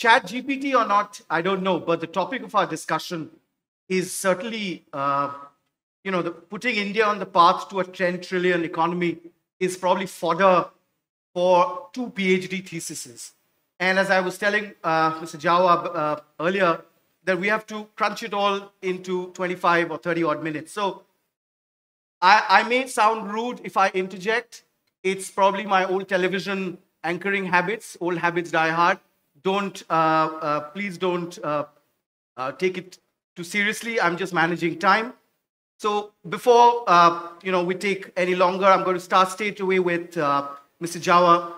Chat GPT or not, I don't know, but the topic of our discussion is certainly, putting India on the path to a 10 trillion economy is probably fodder for 2 PhD theses. And as I was telling Mr. Jawa earlier, that we have to crunch it all into 25 or 30 odd minutes. So I may sound rude if I interject. It's probably my old television anchoring habits. Old habits die hard. Please don't take it too seriously. I'm just managing time. So before we take any longer, I'm going to start straight away with Mr. Jawa.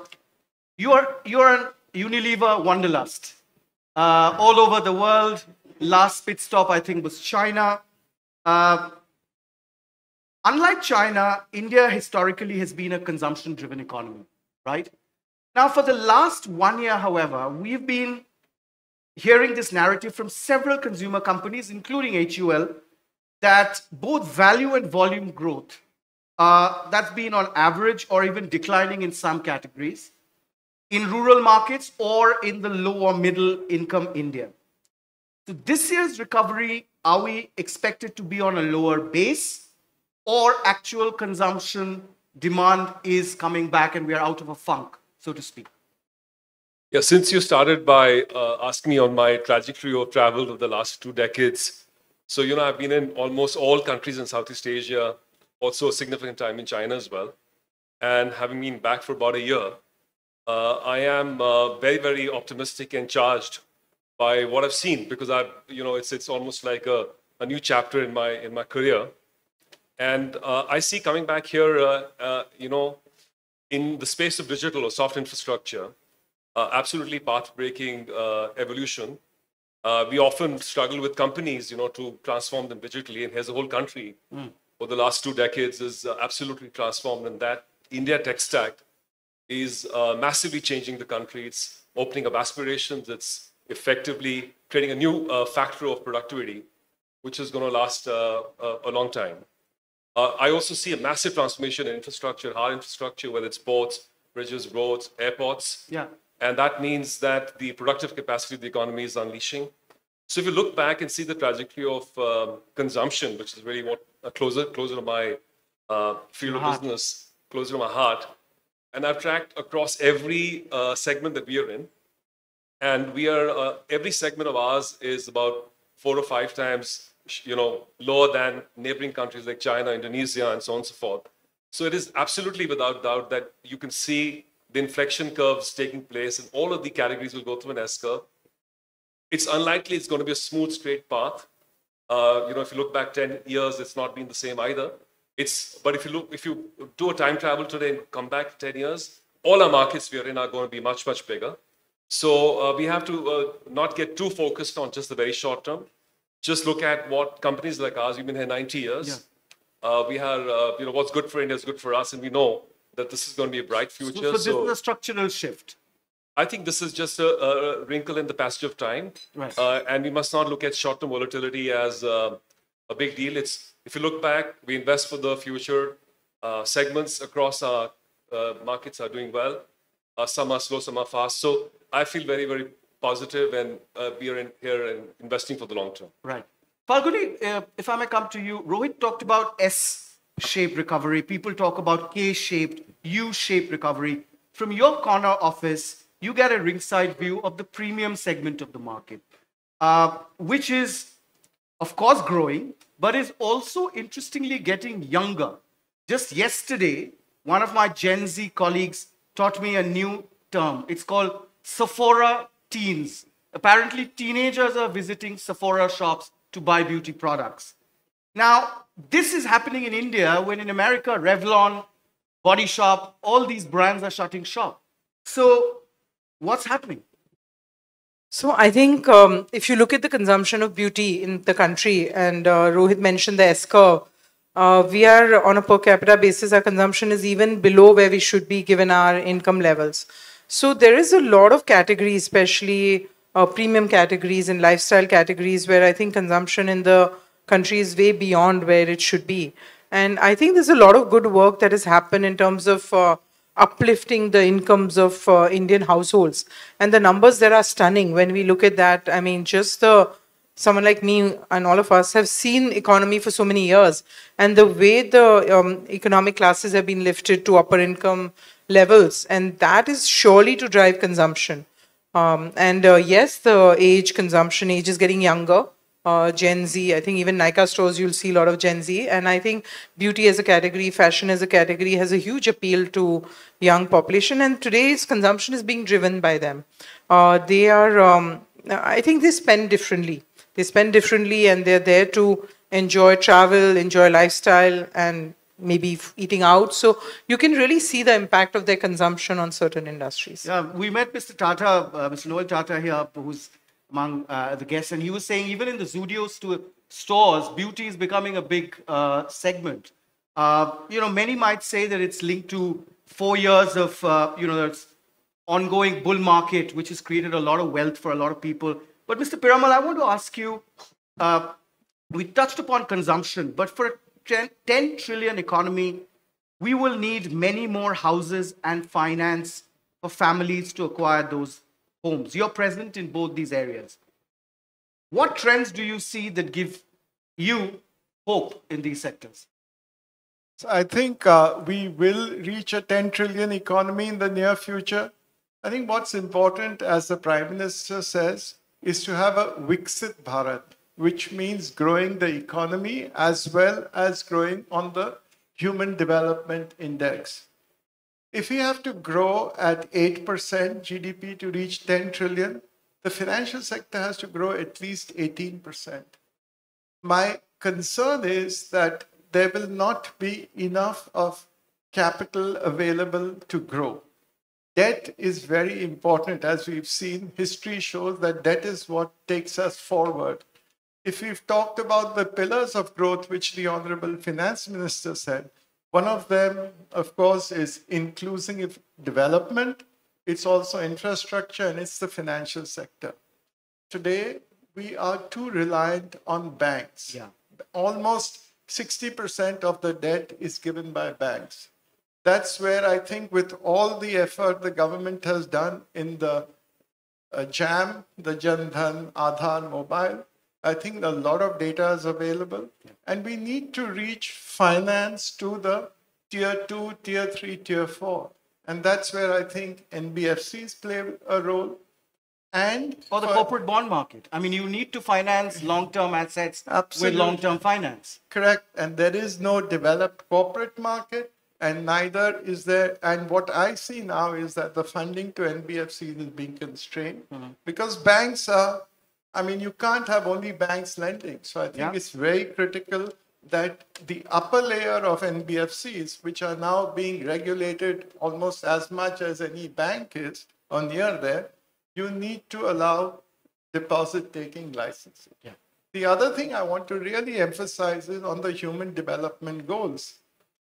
You're an Unilever wanderlust all over the world. Last pit stop, I think, was China. Unlike China, India historically has been a consumption-driven economy, right? Now, for the last 1 year, however, we've been hearing this narrative from several consumer companies, including HUL, that both value and volume growth, that's been on average or even declining in some categories, in rural markets or in the low or middle income India. So this year's recovery, are we expected to be on a lower base, or actual consumption demand is coming back and we are out of a funk, so to speak? Yeah, since you started by asking me on my trajectory of travel of the last 2 decades, so, I've been in almost all countries in Southeast Asia, also a significant time in China as well. And having been back for about a year, I am very, very optimistic and charged by what I've seen, because it's almost like a new chapter in my career. And I see coming back here, in the space of digital or soft infrastructure, absolutely path-breaking evolution. We often struggle with companies, to transform them digitally. And here's a whole country for the last 2 decades is absolutely transformed. And that India tech stack is massively changing the country. It's opening up aspirations. It's effectively creating a new factor of productivity, which is going to last a long time. I also see a massive transformation in infrastructure, hard infrastructure, whether it's ports, bridges, roads, airports. Yeah. And that means that the productive capacity of the economy is unleashing. So if you look back and see the trajectory of consumption, which is really what closer to my field of business, closer to my heart, and I've tracked across every segment that we are in. And we are every segment of ours is about 4 or 5 times lower than neighboring countries like China, Indonesia, and so on and so forth. So it is absolutely without doubt that you can see the inflection curves taking place, and all of the categories will go through an S-curve. It's unlikely it's going to be a smooth, straight path. If you look back 10 years, it's not been the same either. But if you do a time travel today and come back 10 years, all our markets we are in are going to be much, much bigger. So we have to not get too focused on just the very short term. Just look at what companies like ours, we've been here 90 years. Yeah. We have, what's good for India is good for us, and we know that this is going to be a bright future. So this is a structural shift. I think this is just a wrinkle in the passage of time. Right. And we must not look at short-term volatility as a big deal. If you look back, we invest for the future. Segments across our markets are doing well. Some are slow, some are fast. So I feel very, very positive, and we are here and investing for the long term. Right. Falguni, if I may come to you, Rohit talked about S-shaped recovery. People talk about K-shaped, U-shaped recovery. From your corner office, you get a ringside view of the premium segment of the market, which is, of course, growing, but is also interestingly getting younger. Just yesterday, one of my Gen Z colleagues taught me a new term. It's called Sephora teens. Apparently, teenagers are visiting Sephora shops to buy beauty products. Now, this is happening in India when in America, Revlon, Body Shop, all these brands are shutting shop. So what's happening? So I think if you look at the consumption of beauty in the country, and Rohit mentioned the S-curve, we are on a per capita basis, our consumption is even below where we should be given our income levels. So there is a lot of categories, especially premium categories and lifestyle categories, where I think consumption in the country is way beyond where it should be. And I think there's a lot of good work that has happened in terms of uplifting the incomes of Indian households. And the numbers there are stunning when we look at that. I mean, just someone like me and all of us have seen economy for so many years, and the way the economic classes have been lifted to upper income levels, and that is surely to drive consumption. And yes, the consumption age is getting younger. Gen Z, I think even Nykaa stores, you'll see a lot of Gen Z. And I think beauty as a category, fashion as a category has a huge appeal to young population. And today's consumption is being driven by them. They are, I think they spend differently. They spend differently and they're there to enjoy travel, enjoy lifestyle, and maybe eating out. So you can really see the impact of their consumption on certain industries. Yeah, we met Mr. Tata, Mr. Noel Tata here, who's among the guests, and he was saying even in the Zudio stores, beauty is becoming a big segment. Many might say that it's linked to 4 years of, that's ongoing bull market, which has created a lot of wealth for a lot of people. But Mr. Piramal, I want to ask you, we touched upon consumption, but for a 10 trillion economy, we will need many more houses and finance for families to acquire those homes. You're present in both these areas. What trends do you see that give you hope in these sectors? So I think we will reach a 10 trillion economy in the near future. I think what's important, as the Prime Minister says, is to have a Viksit Bharat, which means growing the economy as well as growing on the Human Development Index. If we have to grow at 8% GDP to reach 10 trillion, the financial sector has to grow at least 18%. My concern is that there will not be enough of capital available to grow. Debt is very important. As we've seen, history shows that debt is what takes us forward. If we've talked about the pillars of growth, which the Honorable Finance Minister said, one of them, of course, is inclusive development. It's also infrastructure, and it's the financial sector. Today, we are too reliant on banks. Yeah. Almost 60% of the debt is given by banks. That's where I think with all the effort the government has done in the JAM, the Jan Dhan, Aadhaar Mobile, I think a lot of data is available. And we need to reach finance to the tier 2, tier 3, tier 4. And that's where I think NBFCs play a role. And for the corporate bond market. I mean, you need to finance long-term assets Absolutely. with long-term finance. Correct. And there is no developed corporate market, and neither is there. And what I see now is that the funding to NBFCs is being constrained because banks are, you can't have only banks lending. So I think it's very critical that the upper layer of NBFCs, which are now being regulated almost as much as any bank is, or near there, you need to allow deposit-taking licenses. Yeah. The other thing I want to really emphasize is on the human development goals.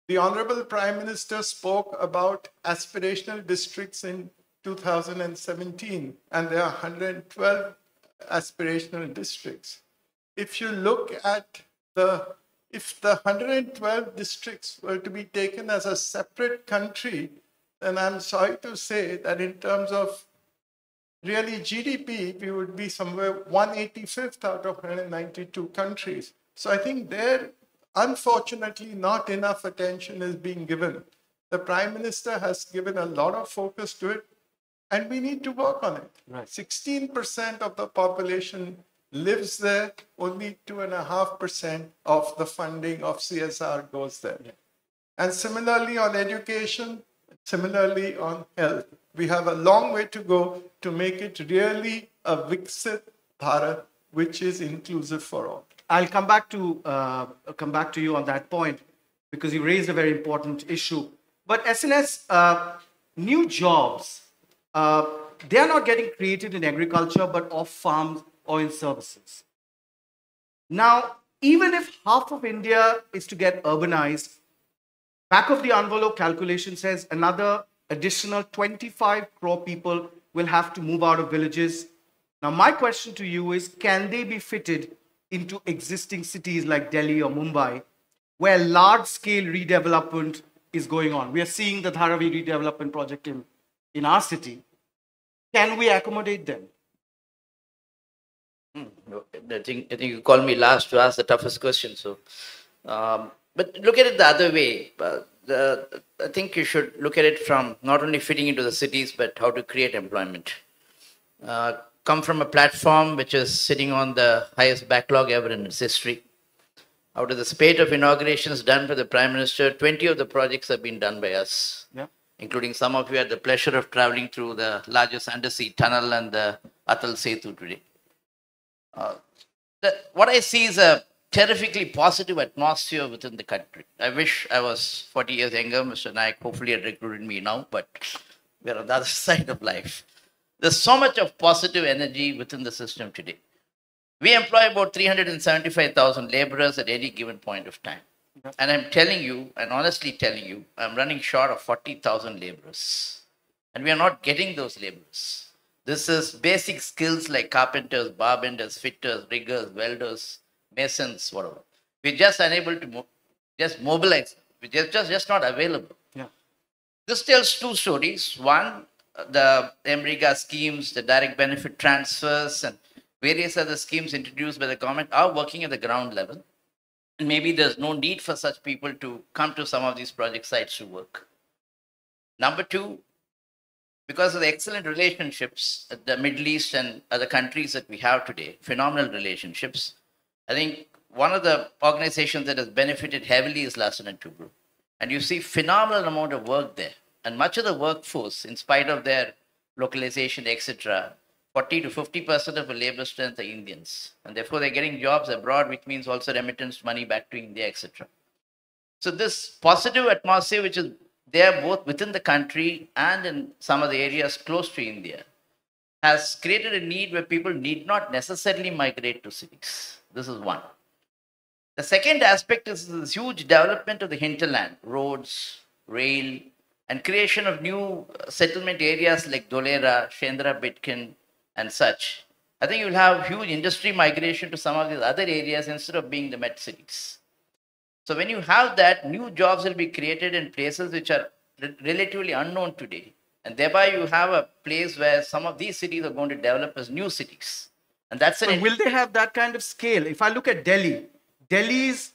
The Honorable Prime Minister spoke about aspirational districts in 2017, and there are 112 aspirational districts. If you look at if the 112 districts were to be taken as a separate country, then I'm sorry to say that in terms of really GDP, we would be somewhere 185th out of 192 countries. So I think there, unfortunately, not enough attention is being given. The Prime Minister has given a lot of focus to it, and we need to work on it. Right. 16% of the population lives there, only 2.5% of the funding of CSR goes there. Yeah. And similarly on education, similarly on health, we have a long way to go to make it really a Viksit Bharat, which is inclusive for all. I'll come back to you on that point because you raised a very important issue. But SNS, new jobs, they are not getting created in agriculture, but off farms or in services. Now, even if half of India is to get urbanized, back of the envelope calculation says another additional 25 crore people will have to move out of villages. Now, my question to you is, can they be fitted into existing cities like Delhi or Mumbai, where large-scale redevelopment is going on. We are seeing the Dharavi redevelopment project in our city. Can we accommodate them? I think you called me last to ask the toughest question. So, but look at it the other way. I think you should look at it from not only fitting into the cities, but how to create employment. Come from a platform which is sitting on the highest backlog ever in its history. Out of the spate of inaugurations done by the Prime Minister, 20 of the projects have been done by us, including some of you had the pleasure of traveling through the largest undersea tunnel and the Atal Setu today. What I see is a terrifically positive atmosphere within the country. I wish I was 40 years younger. Mr. Naik hopefully had recruited me now, but we're on the other side of life. There's so much of positive energy within the system today. We employ about 375,000 laborers at any given point of time. And I'm telling you, and honestly telling you, I'm running short of 40,000 laborers. And we are not getting those laborers. This is basic skills like carpenters, barbenders, fitters, riggers, welders, masons, whatever. We're just unable to just mobilize. We're just not available. This tells two stories. One, the MREGA schemes, the direct benefit transfers, and various other schemes introduced by the government are working at the ground level. And maybe there's no need for such people to come to some of these project sites to work. Number two, because of the excellent relationships at the Middle East and other countries that we have today, phenomenal relationships, I think one of the organizations that has benefited heavily is Larsen & Toubro. And you see phenomenal amount of work there. And much of the workforce, in spite of their localization, etc., 40 to 50% of the labor strength are Indians. And therefore, they're getting jobs abroad, which means also remittance money back to India, etc. So this positive atmosphere, which is there both within the country and in some of the areas close to India, has created a need where people need not necessarily migrate to cities. This is one. The second aspect is this huge development of the hinterland, roads, rail, and creation of new settlement areas like Dholera, Shendra, Bitkin, and such. I think you'll have huge industry migration to some of these other areas instead of being the met cities. So when you have that, new jobs will be created in places which are relatively unknown today. And thereby you have a place where some of these cities are going to develop as new cities. And that's it. Will they have that kind of scale? If I look at Delhi, Delhi is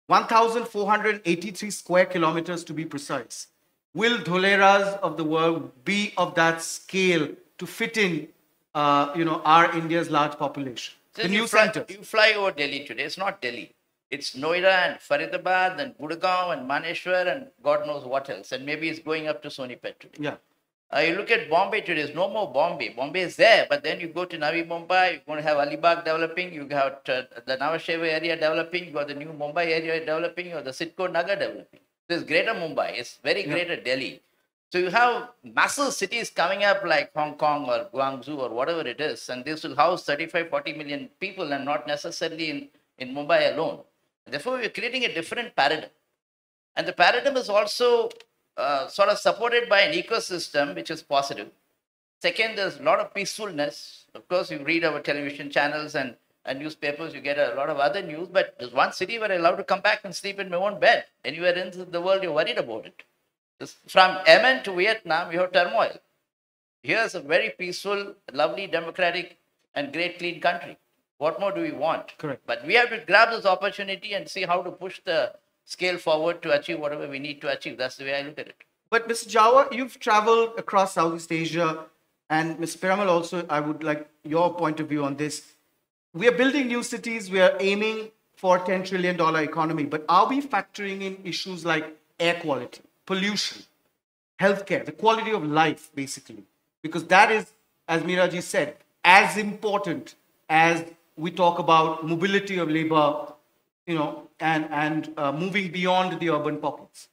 1,483 square kilometers to be precise. Will Dholeras of the world be of that scale to fit in, our India's large population? So the new centers. You fly over Delhi today. It's not Delhi. It's Noida and Faridabad and Gurgaon and Maneshwar and God knows what else. And maybe it's going up to Sonipat today. Yeah. You look at Bombay today, there's no more Bombay. Bombay is there, but then you go to Navi Mumbai, you're going to have Alibag developing, you have the Navasheva area developing, you got the new Mumbai area developing, you have the Sidco Nagar developing. There's greater Mumbai, it's very greater Delhi. So you have massive cities coming up like Hong Kong or Guangzhou or whatever it is, and this will house 35, 40 million people and not necessarily in Mumbai alone. Therefore, we're creating a different paradigm. And the paradigm is also sort of supported by an ecosystem which is positive. Second, there's a lot of peacefulness. Of course, you read our television channels and newspapers, you get a lot of other news, but there's one city where I'm allowed to come back and sleep in my own bed. Anywhere in the world, you're worried about it. From Yemen to Vietnam, you have turmoil. Here's a very peaceful, lovely, democratic, and great clean country. What more do we want? Correct. But we have to grab this opportunity and see how to push the scale forward to achieve whatever we need to achieve. That's the way I look at it. But Mr. Jawar, you've traveled across Southeast Asia, and Mr. Piramal also, I would like your point of view on this. We are building new cities. We are aiming for $10 trillion economy. But are we factoring in issues like air quality, pollution, healthcare, the quality of life, basically? Because that is, as Meeraji said, as important as we talk about mobility of labor, and moving beyond the urban pockets.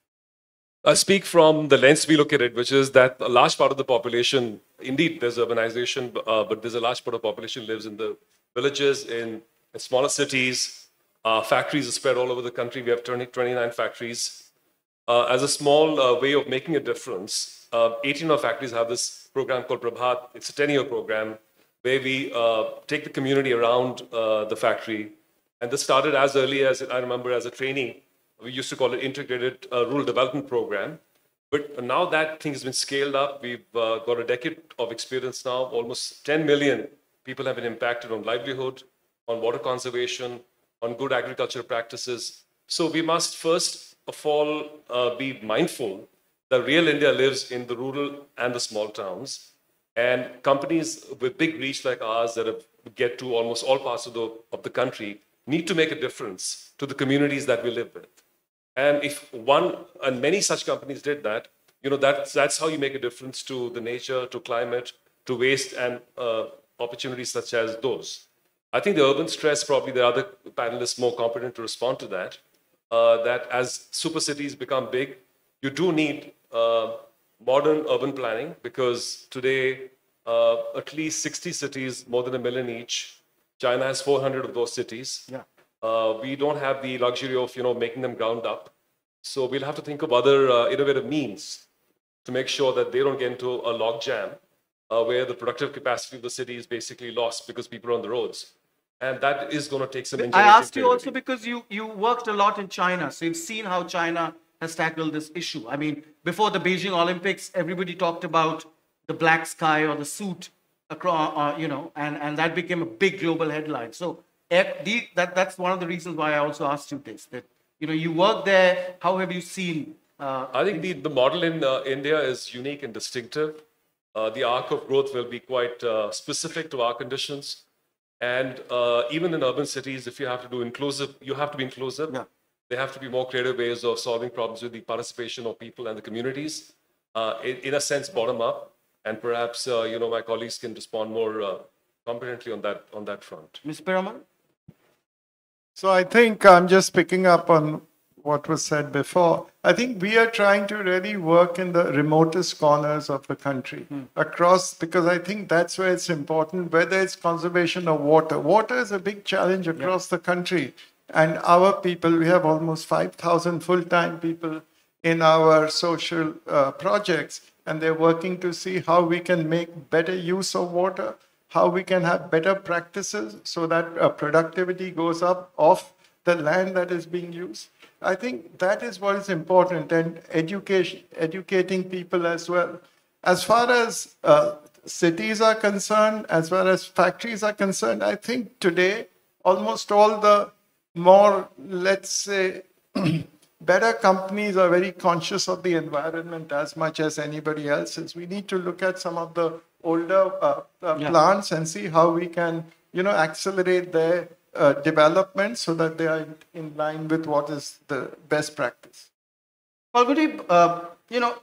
I speak from the lens we look at it, which is that a large part of the population, indeed, there's urbanization, but there's a large part of the population lives in the villages, in smaller cities. Factories are spread all over the country. We have 29 factories. As a small way of making a difference, 18 of our factories have this program called Prabhat. It's a 10-year program where we take the community around the factory. And this started as early as, I remember, as a trainee, We used to call it Integrated Rural Development Program. But now that thing has been scaled up. We've got a decade of experience now. Almost 10 million people have been impacted on livelihood, on water conservation, on good agricultural practices. So we must first of all be mindful that real India lives in the rural and the small towns. And companies with big reach like ours that get to almost all parts of the country need to make a difference to the communities that we live with. And if one and many such companies did that, that's how you make a difference to the nature, to climate, to waste and opportunities such as those. I think the urban stress, probably the other panelists more competent to respond to that, that as super cities become big, you do need modern urban planning, because today at least 60 cities, more than 1 million each. China has 400 of those cities. Yeah. We don't have the luxury of making them ground up. So we'll have to think of other innovative means to make sure that they don't get into a log jam where the productive capacity of the city is basically lost because people are on the roads. And that is going to take some I engineering. asked you also because you worked a lot in China, so you've seen how China has tackled this issue. I mean, before the Beijing Olympics, everybody talked about the black sky or the suit, across, and that became a big global headline. So that's one of the reasons why I also asked you this. That you work there. How have you seen? I think the model in India is unique and distinctive. The arc of growth will be quite specific to our conditions. And even in urban cities, if you have to do inclusive, you have to be inclusive. Yeah. There have to be more creative ways of solving problems with the participation of people and the communities, in a sense, bottom up. And perhaps my colleagues can respond more competently on that front. Ms. Piramal? So I think I'm just picking up on what was said before. I think we are trying to really work in the remotest corners of the country across, because I think that's where it's important, whether it's conservation of water. Water is a big challenge across the country. And our people, we have almost 5,000 full-time people in our social projects, and they're working to see how we can make better use of water, how we can have better practices so that productivity goes up off the land that is being used. I think that is what is important, and educating people as well. As far as cities are concerned, as far as factories are concerned, I think today almost all the more, let's say, better companies are very conscious of the environment as much as anybody else is. We need to look at some of the older plants and see how we can, accelerate their development so that they are in line with what is the best practice. Falguni,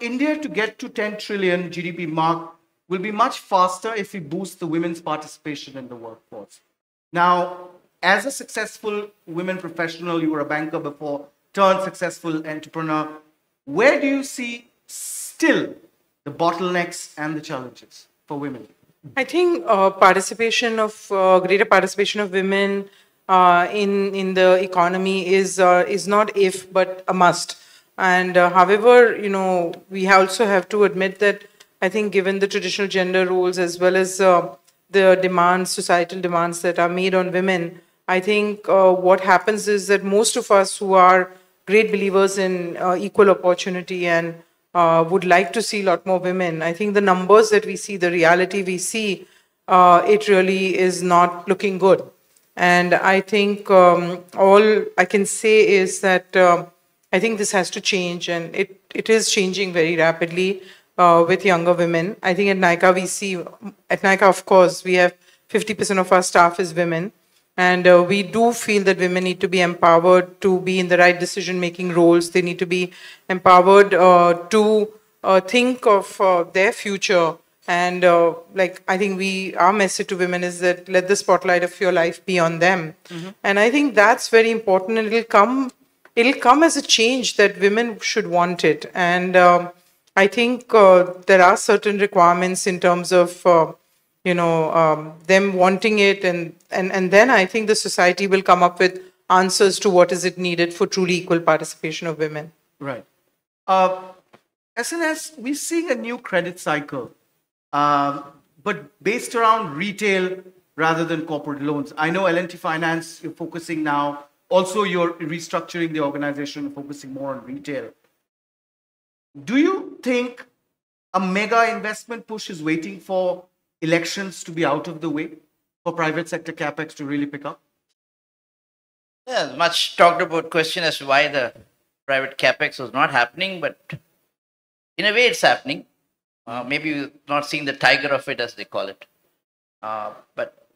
India to get to 10 trillion GDP mark will be much faster if we boost the women's participation in the workforce. Now, as a successful women professional, you were a banker before, turned successful entrepreneur, where do you see still the bottlenecks and the challenges for women? I think greater participation of women in the economy is not if, but a must. And however, we also have to admit that I think given the traditional gender roles as well as the demands, societal demands that are made on women, I think what happens is that most of us who are great believers in equal opportunity and would like to see a lot more women, I think the numbers that we see, the reality we see, it really is not looking good. And I think all I can say is that I think this has to change, and it is changing very rapidly with younger women. I think at NICA, of course, we have 50% of our staff is women. And we do feel that women need to be empowered to be in the right decision-making roles. They need to be empowered to think of their future. And I think our message to women is that let the spotlight of your life be on them. Mm-hmm. And I think that's very important, and it'll come as a change that women should want it. And I think there are certain requirements in terms of them wanting it, and then I think the society will come up with answers to what is it needed for truly equal participation of women. Right. SNS, we're seeing a new credit cycle, but based around retail rather than corporate loans. I know L&T Finance, you're focusing now Also, you're restructuring the organization, focusing more on retail. Do you think a mega investment push is waiting for elections to be out of the way for private sector capex to really pick up? Yeah, much talked about question as to why the private capex was not happening, but in a way it's happening. Maybe you've not seen the tiger of it, as they call it. But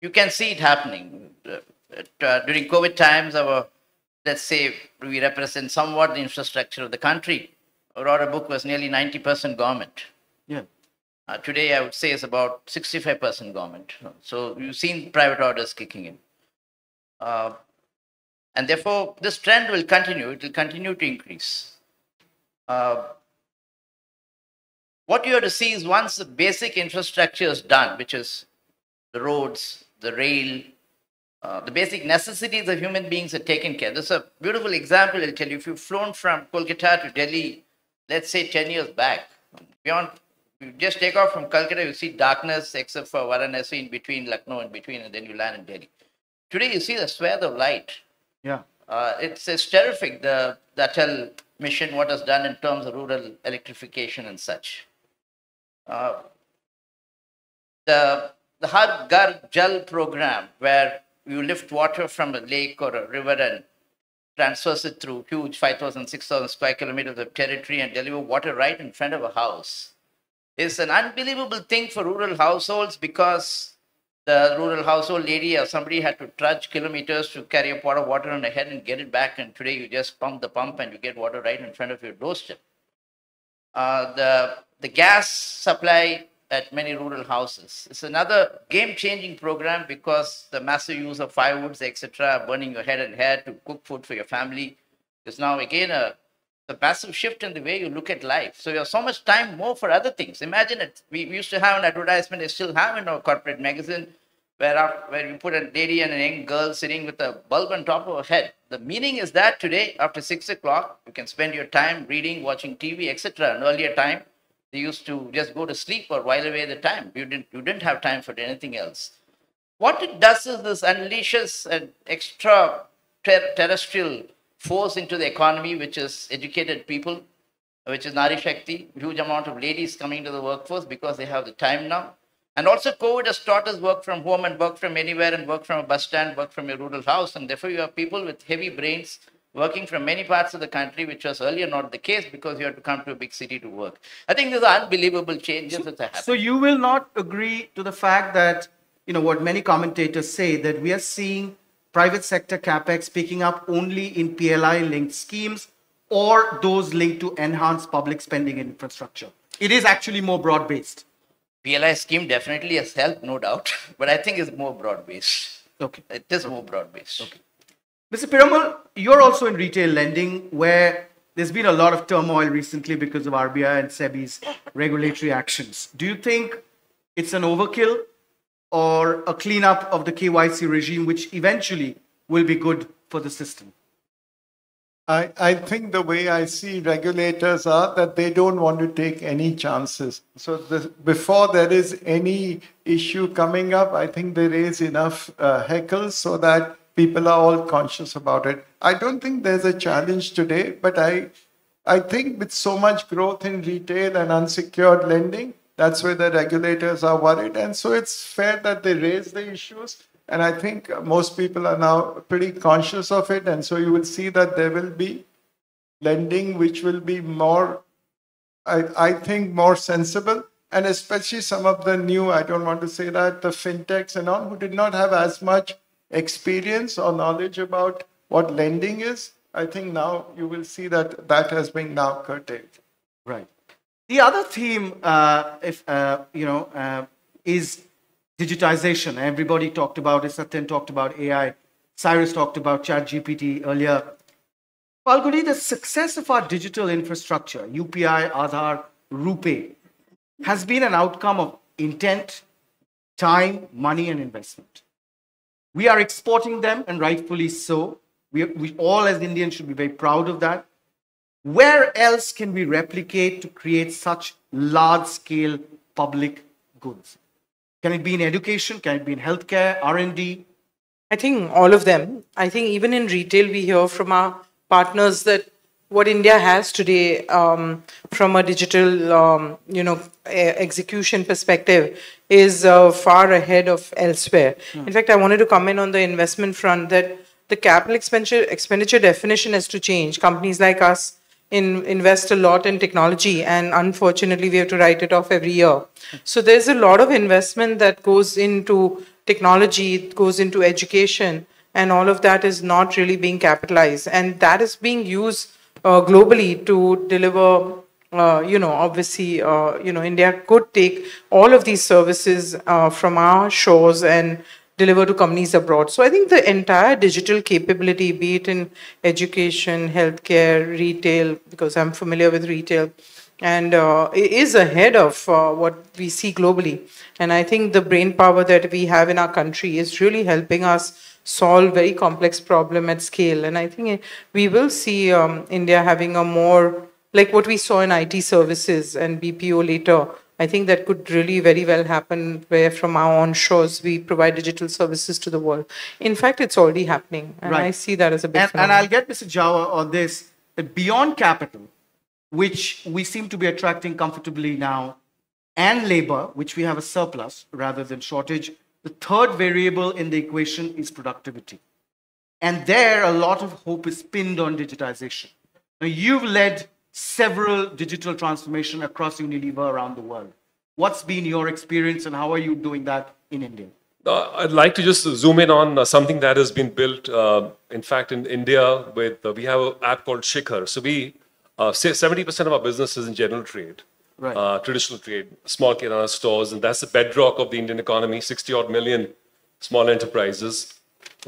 you can see it happening. During COVID times, let's say we represent somewhat the infrastructure of the country. I wrote a book was nearly 90% government. Yeah. Today, I would say it's about 65% government. So you've seen private orders kicking in. And therefore, this trend will continue. It will continue to increase. What you have to see is once the basic infrastructure is done, which is the roads, the rail, the basic necessities of human beings are taken care of. There's a beautiful example I'll tell you. If you've flown from Kolkata to Delhi, let's say 10 years back, you just take off from Kolkata, you see darkness except for Varanasi in between, Lucknow in between, and then you land in Delhi. Today you see the swath of light. Yeah. It's terrific, the Atal mission, what has done in terms of rural electrification and such. The Har Ghar Jal program, where you lift water from a lake or a river and transfers it through huge 5,000, 6,000 square kilometers of territory and deliver water right in front of a house, is an unbelievable thing for rural households, because the rural household lady or somebody had to trudge kilometers to carry a pot of water on their head and get it back. And today you just pump the pump and you get water right in front of your doorstep. The gas supply at many rural houses is another game-changing program, because the massive use of firewoods, etc., burning your head and hair to cook food for your family is now again a massive shift in the way you look at life. So you have so much time more for other things. Imagine it. We used to have an advertisement, they still have in our corporate magazine, where you put a lady and a young girl sitting with a bulb on top of her head. The meaning is that today, after 6 o'clock, you can spend your time reading, watching TV, etc. An earlier time, they used to just go to sleep or while away the time. You didn't have time for anything else. What it does is this unleashes an extra terrestrial force into the economy, which is educated people, which is Nari Shakti, huge amount of ladies coming to the workforce because they have the time now. And also COVID has taught us work from home and work from anywhere, and work from a bus stand, work from your rural house. And therefore you have people with heavy brains working from many parts of the country, which was earlier not the case, because you had to come to a big city to work. I think these are unbelievable changes that are happening. So you will not agree to the fact that, what many commentators say, that we are seeing private sector capex picking up only in PLI-linked schemes or those linked to enhanced public spending in infrastructure. It is actually more broad-based. PLI scheme definitely has helped, no doubt, but I think it's more broad-based. Okay. It is more broad-based. Okay. Mr. Piramal, you're also in retail lending, where there's been a lot of turmoil recently because of RBI and SEBI's regulatory actions. Do you think it's an overkill or a cleanup of the KYC regime, which eventually will be good for the system? I think the way I see regulators are that they don't want to take any chances. So before there is any issue coming up, I think they raise enough heckles so that people are all conscious about it. I don't think there's a challenge today, but I think with so much growth in retail and unsecured lending, that's where the regulators are worried. And so it's fair that they raise the issues. And I think most people are now pretty conscious of it. And so you will see that there will be lending which will be more, I think, more sensible. And especially some of the new, I don't want to say that, the fintechs and all, who did not have as much experience or knowledge about what lending is. I think now you will see that that has been now curtailed. Right. The other theme, is digitization. Everybody talked about it. Satyan talked about AI. Cyrus talked about ChatGPT earlier. Falguni, the success of our digital infrastructure, UPI, Aadhaar, RuPay, has been an outcome of intent, time, money, and investment. We are exporting them, and rightfully so. We all as Indians should be very proud of that. Where else can we replicate to create such large-scale public goods? Can it be in education? Can it be in healthcare, R&D? I think all of them. I think even in retail, we hear from our partners that what India has today, from a digital, execution perspective, is far ahead of elsewhere. In fact, I wanted to comment on the investment front that the capital expenditure definition has to change. Companies like us invest a lot in technology, and unfortunately, we have to write it off every year. So there's a lot of investment that goes into technology, it goes into education, and all of that is not really being capitalized, and that is being used globally to deliver. Obviously, India could take all of these services from our shores and deliver to companies abroad. So I think the entire digital capability, be it in education, healthcare, retail, because I'm familiar with retail, and it is ahead of what we see globally. And I think the brain power that we have in our country is really helping us solve very complex problem at scale. And I think we will see India having a more, like what we saw in IT services and BPO later. I think that could really very well happen where from our own shores we provide digital services to the world. In fact, it's already happening. And Right. I see that as a big And phenomenon. I'll get Mr. Jawa on this, that beyond capital, which we seem to be attracting comfortably now, and labor, which we have a surplus rather than shortage, the third variable in the equation is productivity. And there, a lot of hope is pinned on digitization. Now, you've led several digital transformation across Unilever around the world. What's been your experience and how are you doing that in India? I'd like to just zoom in on something that has been built, in fact, in India. We have an app called Shikhar. So we say 70% of our business is in general trade, Right. traditional trade, small kirana stores, and that's the bedrock of the Indian economy. 60 odd million small enterprises.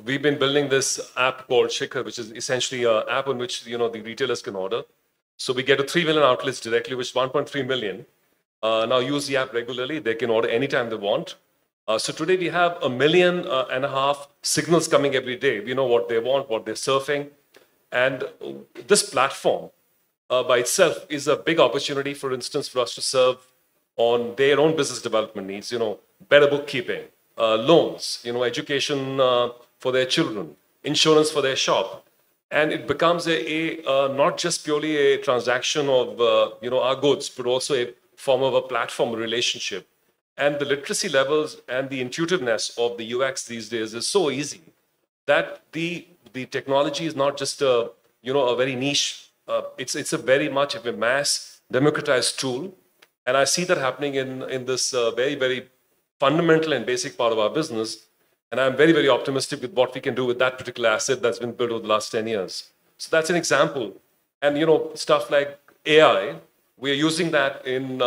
We've been building this app called Shikhar, which is essentially an app on which the retailers can order. So we get to 3 million outlets directly, which 1.3 million now use the app regularly. They can order anytime they want. So today we have 1.5 million signals coming every day. We know what they want, what they're surfing. And this platform by itself is a big opportunity, for instance, for us to serve on their own business development needs, better bookkeeping, loans, education for their children, insurance for their shop. And it becomes not just purely a transaction of our goods, but also a form of a platform relationship. And the literacy levels and the intuitiveness of the UX these days is so easy that the technology is not just a very niche. It's a very much of a mass democratized tool, and I see that happening in this very, very fundamental and basic part of our business. And I'm very, very optimistic with what we can do with that particular asset that's been built over the last 10 years. So that's an example. And stuff like AI, we are using that in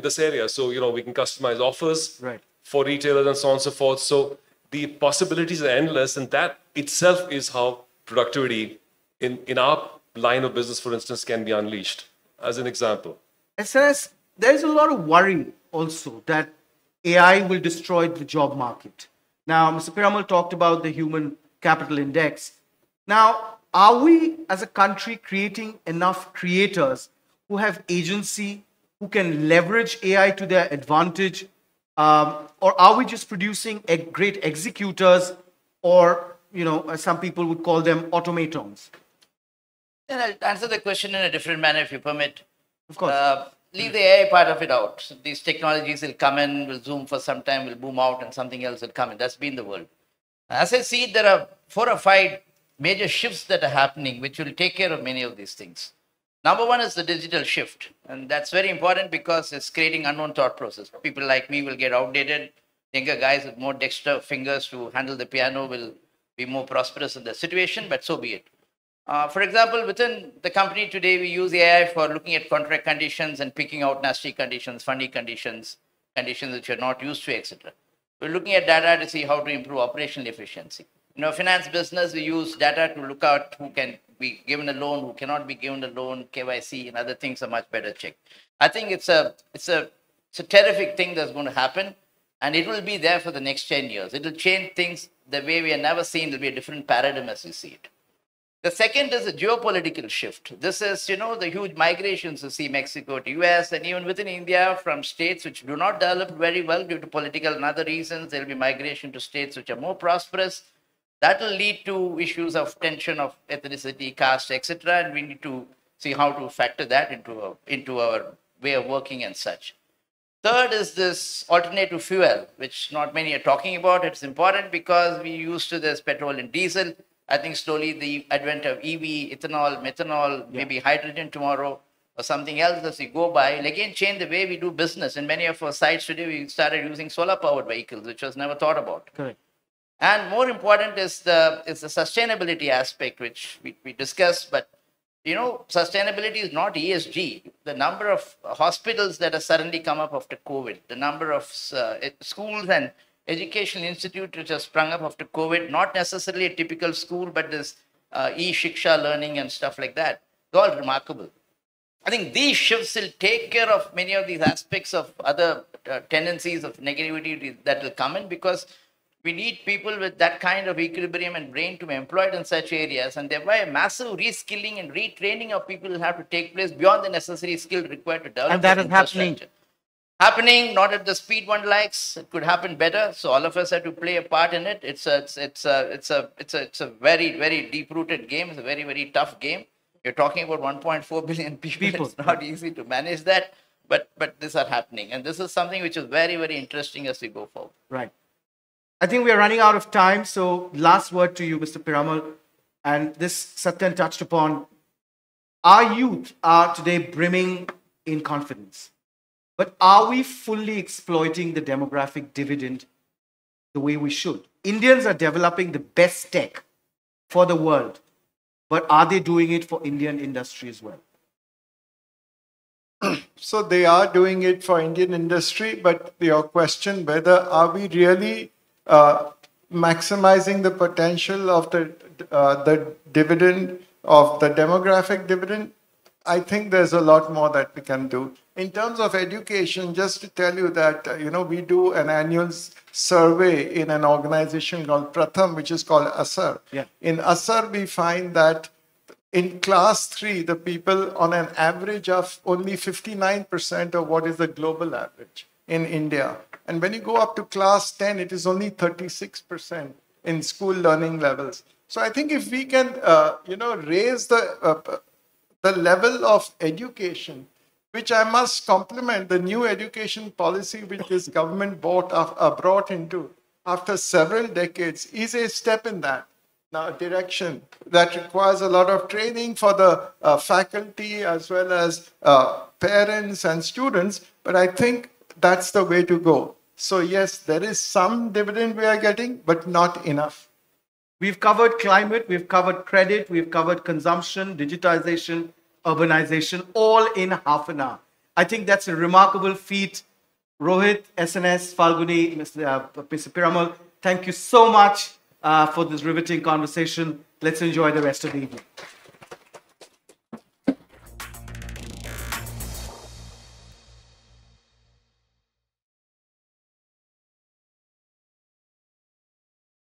this area. So we can customize offers Right. for retailers and so on and so forth. So the possibilities are endless, and that itself is how productivity in our line of business, for instance, can be unleashed. As an example. SRS, there's a lot of worry also that AI will destroy the job market. Now, Mr. Piramal talked about the human capital index. Now, are we as a country creating enough creators who have agency, who can leverage AI to their advantage? Or are we just producing great executors, or, as some people would call them, automatons? Then I'll answer the question in a different manner, if you permit. Of course. Leave the AI part of it out. So these technologies will come in, will zoom for some time, will boom out, and something else will come in. That's been the world. As I see it, there are 4 or 5 major shifts that are happening, which will take care of many of these things. Number one is the digital shift. And that's very important because it's creating unknown thought process. People like me will get outdated. Younger guys with more dexter fingers to handle the piano will be more prosperous in the situation, but so be it. For example, within the company today, we use AI for looking at contract conditions and picking out nasty conditions, funny conditions, conditions which you're not used to, etc. We're looking at data to see how to improve operational efficiency. In our finance business, we use data to look out who can be given a loan, who cannot be given a loan, KYC and other things are much better checked. I think it's a terrific thing that's going to happen, and it will be there for the next 10 years. It will change things the way we have never seen. It will be a different paradigm as we see it. The second is a geopolitical shift. This is, the huge migrations you see Mexico to US, and even within India from states which do not develop very well due to political and other reasons. There will be migration to states which are more prosperous. That will lead to issues of tension of ethnicity, caste, etc. And we need to see how to factor that into our way of working and such. Third is this alternative fuel, which not many are talking about. It's important because we used to this petrol and diesel. I think slowly the advent of EV, ethanol, methanol, maybe hydrogen tomorrow, or something else as we go by, will again change the way we do business. In many of our sites today, we started using solar-powered vehicles, which was never thought about. Correct. And more important is the sustainability aspect, which we discussed. But you know, sustainability is not ESG. The number of hospitals that have suddenly come up after COVID, the number of schools and educational institutes which have sprung up after COVID, not necessarily a typical school, but this e-shiksha learning and stuff like that, it's all remarkable. I think these shifts will take care of many of these aspects of other tendencies of negativity that will come in, because we need people with that kind of equilibrium and brain to be employed in such areas, and thereby a massive reskilling and retraining of people will have to take place beyond the necessary skill required to develop. And that is happening. Happening, not at the speed one likes. It could happen better. So all of us have to play a part in it. It's a very, very deep-rooted game. It's a very, very tough game. You're talking about 1.4 billion people. It's not easy to manage that, but these are happening, and this is something which is very, very interesting as we go forward. Right. I think we are running out of time. So last word to you, Mr. Piramal. And this Satyan touched upon. Our youth are today brimming in confidence. But are we fully exploiting the demographic dividend the way we should? Indians are developing the best tech for the world. But are they doing it for Indian industry as well? So they are doing it for Indian industry, but your question whether are we really maximizing the potential of the dividend, of the demographic dividend, I think there's a lot more that we can do. In terms of education, just to tell you that, we do an annual survey in an organization called Pratham, which is called ASAR. Yeah. In ASAR, we find that in class 3, the people on an average of only 59% of what is the global average in India. And when you go up to class 10, it is only 36% in school learning levels. So I think if we can, raise the level of education, which I must compliment the new education policy which this government brought into after several decades, is a step in that direction that requires a lot of training for the faculty as well as parents and students. But I think that's the way to go. So yes, there is some dividend we are getting, but not enough. We've covered climate, we've covered credit, we've covered consumption, digitization, urbanization, all in half an hour. I think that's a remarkable feat. Rohit, SNS, Falguni, Mr. Piramal, thank you so much for this riveting conversation. Let's enjoy the rest of the evening.